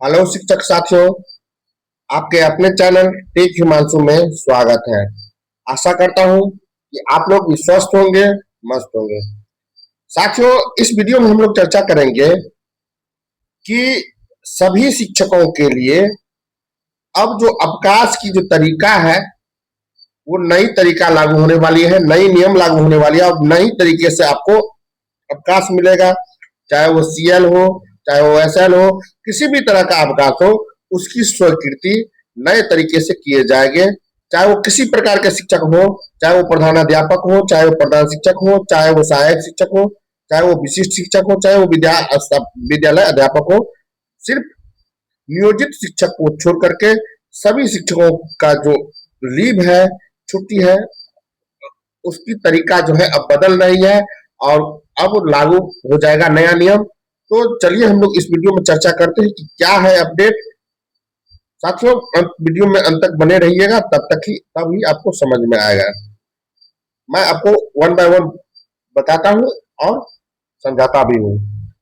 Hello शिक्षक साथियों, आपके अपने चैनल टेक हिमांशु में स्वागत है। आशा करता हूं कि आप लोग भी स्वस्थ होंगे, मस्त होंगे। साथियों, इस वीडियो में हम लोग चर्चा करेंगे कि सभी शिक्षकों के लिए अब जो अवकाश की जो तरीका है वो नई तरीका लागू होने वाली है, नई नियम लागू होने वाली है और नई तरीके से आपको अवकाश मिलेगा। चाहे वो सीएल हो, चाहे वो एसएल हो, किसी भी तरह का अवकाश हो, उसकी स्वीकृति नए तरीके से किए जाएंगे। चाहे वो किसी प्रकार के शिक्षक हो, चाहे वो प्रधानाध्यापक हो, चाहे वो प्रधान शिक्षक हो, चाहे वो सहायक शिक्षक हो, चाहे वो विशिष्ट शिक्षक हो, चाहे वो विद्यालय अध्यापक हो, सिर्फ नियोजित शिक्षक को छोड़ करके सभी शिक्षकों का जो लीव है, छुट्टी है, उसकी तरीका जो है अब बदल रही है और अब लागू हो जाएगा नया नियम। तो चलिए हम लोग इस वीडियो में चर्चा करते हैं कि क्या है अपडेट। साथियों, वीडियो में अंत तक बने रहिएगा, तभी आपको समझ में आएगा। मैं आपको वन बाय वन बताता हूँ और समझाता भी हूँ।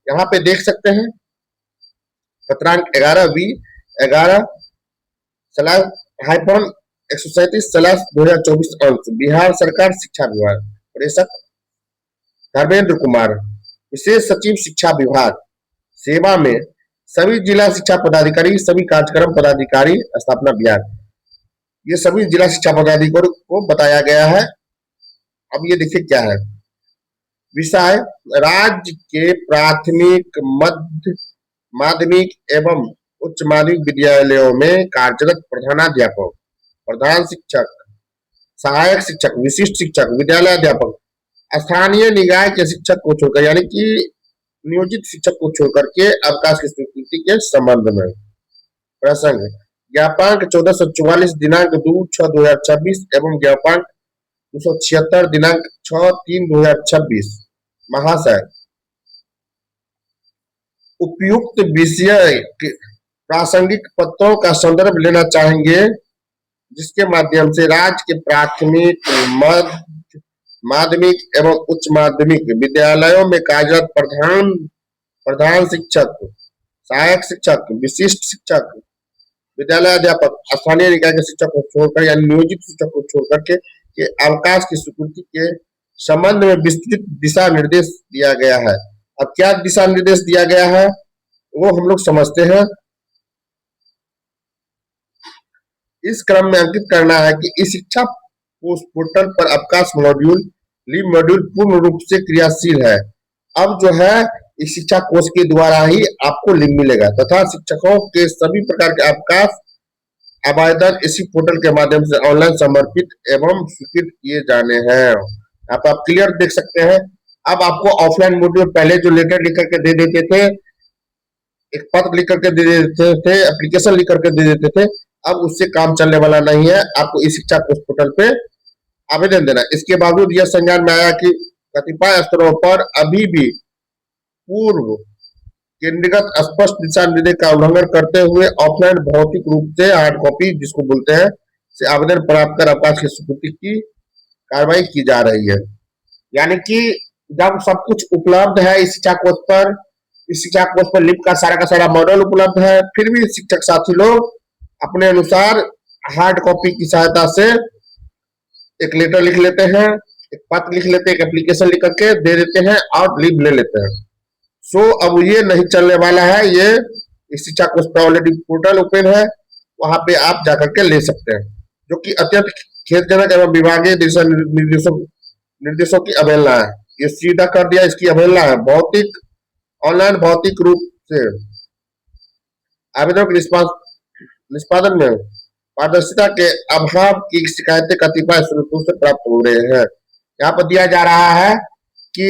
यहाँ पे देख सकते हैं पत्रांक 11 हाइफन 137/2024 अंश बिहार सरकार शिक्षा विभाग, प्रेषक धर्मेंद्र कुमार, विशेष सचिव शिक्षा विभाग, सेवा में सभी जिला शिक्षा पदाधिकारी, सभी कार्यक्रम पदाधिकारी, स्थापना बिहार। ये सभी जिला शिक्षा पदाधिकारी को बताया गया है। अब ये देखिए क्या है विषय। राज्य के प्राथमिक, मध्य माध्यमिक एवं उच्च माध्यमिक विद्यालयों में कार्यरत प्रधानाध्यापक, प्रधान शिक्षक, सहायक शिक्षक, विशिष्ट शिक्षक, विद्यालय अध्यापक, स्थानीय निकाय के शिक्षक को छोड़कर, यानी कि नियोजित शिक्षक को छोड़कर के अवकाश की स्वीकृति के संबंध में प्रसंग ज्ञापांक 1444 दिनांक 2/6/2026 एवं ज्ञापांक 276 दिनांक 6/3/2026। महाशय, उपयुक्त विषय के प्रासंगिक पत्रों का संदर्भ लेना चाहेंगे जिसके माध्यम से राज्य के प्राथमिक, मध्य माध्यमिक एवं उच्च माध्यमिक विद्यालयों में कार्यरत प्रधान शिक्षक, सहायक शिक्षक, विशिष्ट शिक्षक, विद्यालय अध्यापक, स्थानीय निकाय के शिक्षक को छोड़कर या नियोजित शिक्षक को छोड़कर के अवकाश की स्वीकृति के संबंध में विस्तृत दिशा निर्देश दिया गया है। अब क्या दिशा निर्देश दिया गया है वो हम लोग समझते हैं। इस क्रम में अंकित करना है कि इस शिक्षा पोर्टल पर अवकाश मॉड्यूल, लीव मॉड्यूल पूर्ण रूप से क्रियाशील है। अब जो है इस शिक्षा कोष के द्वारा ही आपको लीव मिलेगा तथा शिक्षकों के सभी प्रकार के अवकाश आवेदन इसी पोर्टल के माध्यम से ऑनलाइन समर्पित एवं स्वीकृत किए जाने हैं। आप क्लियर देख सकते हैं। अब आपको ऑफलाइन मोड में पहले जो लेटर लिख करके दे देते थे, एक पत्र लिख करके दे देते थे, एप्लीकेशन लिख करके दे देते थे, अब उससे काम चलने वाला नहीं है। आपको इस शिक्षा कोष पोर्टल पे आवेदन देना। इसके बावजूद यह संज्ञान में आया कि कतिपय स्तरों पर अभी भी पूर्व केंद्रीकृत स्पष्ट दिशा निर्देश का उल्लंघन करते हुए ऑफलाइन भौतिक रूप से हार्ड कॉपी जिसको बोलते हैं से आवेदन प्राप्त कर अवकाश की स्वीकृति की कार्रवाई की जा रही है। यानी कि जब सब कुछ उपलब्ध है इस शिक्षा कोष पर, इस शिक्षा कोष पर लिप का सारा मॉडल उपलब्ध है, फिर भी शिक्षक साथी लोग अपने अनुसार हार्ड कॉपी की सहायता से एक लेटर लिख लेते हैं, एक पत्र लिख लेते हैं, एक एप्लीकेशन लिख करके दे देते हैं और लीव ले लेते हैं। सो अब ये नहीं चलने वाला है। ये इस शिक्षा कोष पर ऑलरेडी पोर्टल ओपन है, वहां पे आप जाकर के ले सकते हैं, जो कि अत्यंत खेदजनक एवं विभागीय दिशा निर्देशों की अवहेलना है। ये सीधा कर दिया, इसकी अवहेलना है। भौतिक ऑनलाइन भौतिक रूप से आवेदन के निष्पादन में पारदर्शिता के अभाव की शिकायतें कतिपय स्रोतों से प्राप्त हो रहे हैं। यहाँ पर दिया जा रहा है कि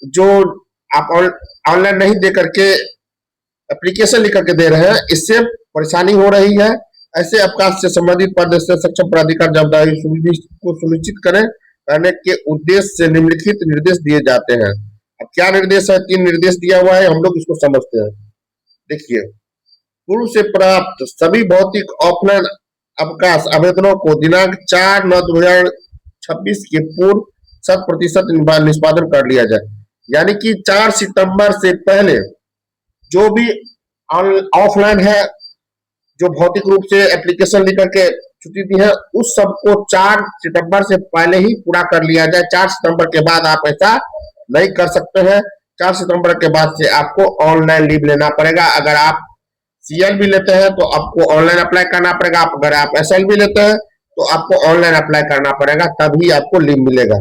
जो आप ऑनलाइन नहीं दे करके एप्लीकेशन लिख करके दे रहे हैं, इससे परेशानी हो रही है। ऐसे अवकाश से संबंधित प्रदेश सक्षम प्राधिकार जवाबदारी को सुनिश्चित करने के उद्देश्य से निम्नलिखित निर्देश दिए जाते हैं। अब क्या निर्देश है? 3 निर्देश दिया हुआ है, हम लोग इसको समझते हैं। देखिए, पूर्व से प्राप्त सभी भौतिक ऑफलाइन अवकाश आवेदनों को दिनांक 4/9/2026 के पूर्व 100% निष्पादन कर लिया जाए। यानी कि 4 सितंबर से पहले जो भी ऑफलाइन है, जो भौतिक रूप से एप्लीकेशन लिख करके छुट्टी दी है, उस सबको 4 सितंबर से पहले ही पूरा कर लिया जाए। 4 सितंबर के बाद आप ऐसा नहीं कर सकते हैं। 4 सितंबर के बाद से आपको ऑनलाइन लीव लेना पड़ेगा। अगर आप सीएल भी लेते हैं तो आपको ऑनलाइन अप्लाई करना पड़ेगा। अगर आप एसएल भी लेते हैं तो आपको ऑनलाइन अप्लाई करना पड़ेगा, तभी आपको लीव मिलेगा।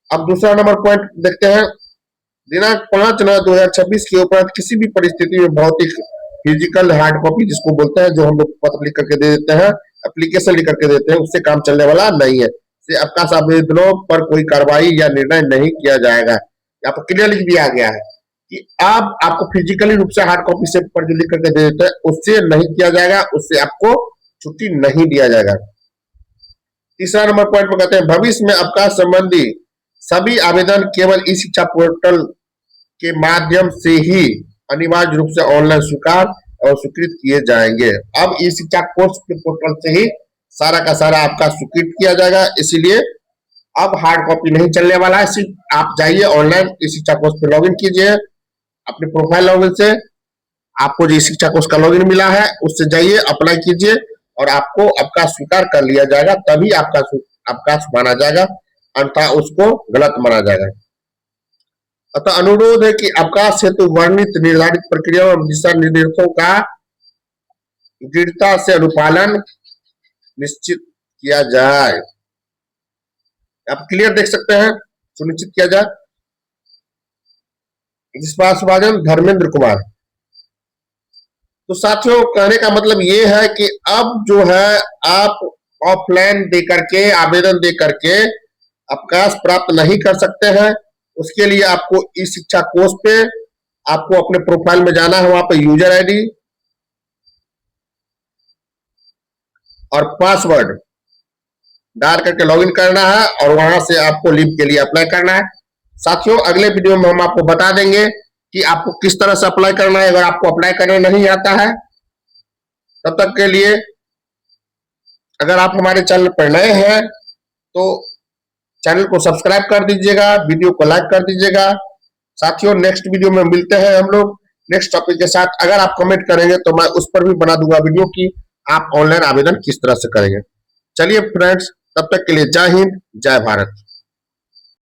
अब दूसरा नंबर पॉइंट देखते हैं। दिनांक 5/9/2026 के उपरांत किसी भी परिस्थिति में भौतिक फिजिकल हार्ड कॉपी जिसको बोलते हैं, जो हम लोग पत्र लिख करके दे देते हैं, एप्लीकेशन लिख करके देते हैं, उससे काम चलने वाला नहीं है। से अवकाश आवेदनों पर कोई कार्रवाई या निर्णय नहीं किया जाएगा। यहाँ पर क्लियर लिख दिया गया है कि अब आपको फिजिकली रूप से हार्ड कॉपी से पर जो लिख करके दे देते हैं, उससे नहीं किया जाएगा, उससे आपको छुट्टी नहीं दिया जाएगा। तीसरा नंबर पॉइंट पर कहते हैं भविष्य में अवकाश संबंधी सभी आवेदन केवल ई शिक्षा पोर्टल के माध्यम से ही अनिवार्य रूप से ऑनलाइन स्वीकार और स्वीकृत किए जाएंगे। अब ई शिक्षा कोर्स के पोर्टल से ही सारा का सारा आपका स्वीकृत किया जाएगा, इसीलिए अब हार्ड कॉपी नहीं चलने वाला है। सिर्फ आप जाइए ऑनलाइन ई शिक्षा कोर्स पे लॉगिन कीजिए, अपने प्रोफाइल लॉगिन से आपको जो ई शिक्षा कोर्स का लॉगिन मिला है उससे जाइए, अप्लाई कीजिए और आपको अवकाश स्वीकार कर लिया जाएगा, तभी आपका अवकाश माना जाएगा, अन्यथा उसको गलत माना जाएगा। अतः अनुरोध है कि अवकाश हेतु वर्णित निर्धारित प्रक्रिया और दिशा निर्देशों का दृढ़ता से अनुपालन निश्चित किया जाए। आप क्लियर देख सकते हैं, सुनिश्चित किया जाए। विश्वासभाजन धर्मेंद्र कुमार। तो साथियों कहने का मतलब ये है कि अब जो है आप ऑफलाइन दे करके आवेदन दे करके अवकाश प्राप्त नहीं कर सकते हैं। उसके लिए आपको ई शिक्षा कोर्स पे आपको अपने प्रोफाइल में जाना है, वहां पे यूजर आईडी और पासवर्ड डाल करके लॉगिन करना है और वहां से आपको लीव के लिए अप्लाई करना है। साथियों अगले वीडियो में हम आपको बता देंगे कि आपको किस तरह से अप्लाई करना है। अगर आपको अप्लाई करना नहीं आता है, तब तक के लिए अगर आप हमारे चैनल पर नए हैं तो चैनल को सब्सक्राइब कर दीजिएगा, वीडियो को लाइक कर दीजिएगा। साथियों नेक्स्ट वीडियो में मिलते हैं हम लोग नेक्स्ट टॉपिक के साथ। अगर आप कमेंट करेंगे तो मैं उस पर भी बना दूंगा वीडियो की आप ऑनलाइन आवेदन किस तरह से करेंगे। चलिए फ्रेंड्स, तब तक के लिए जय हिंद, जय भारत।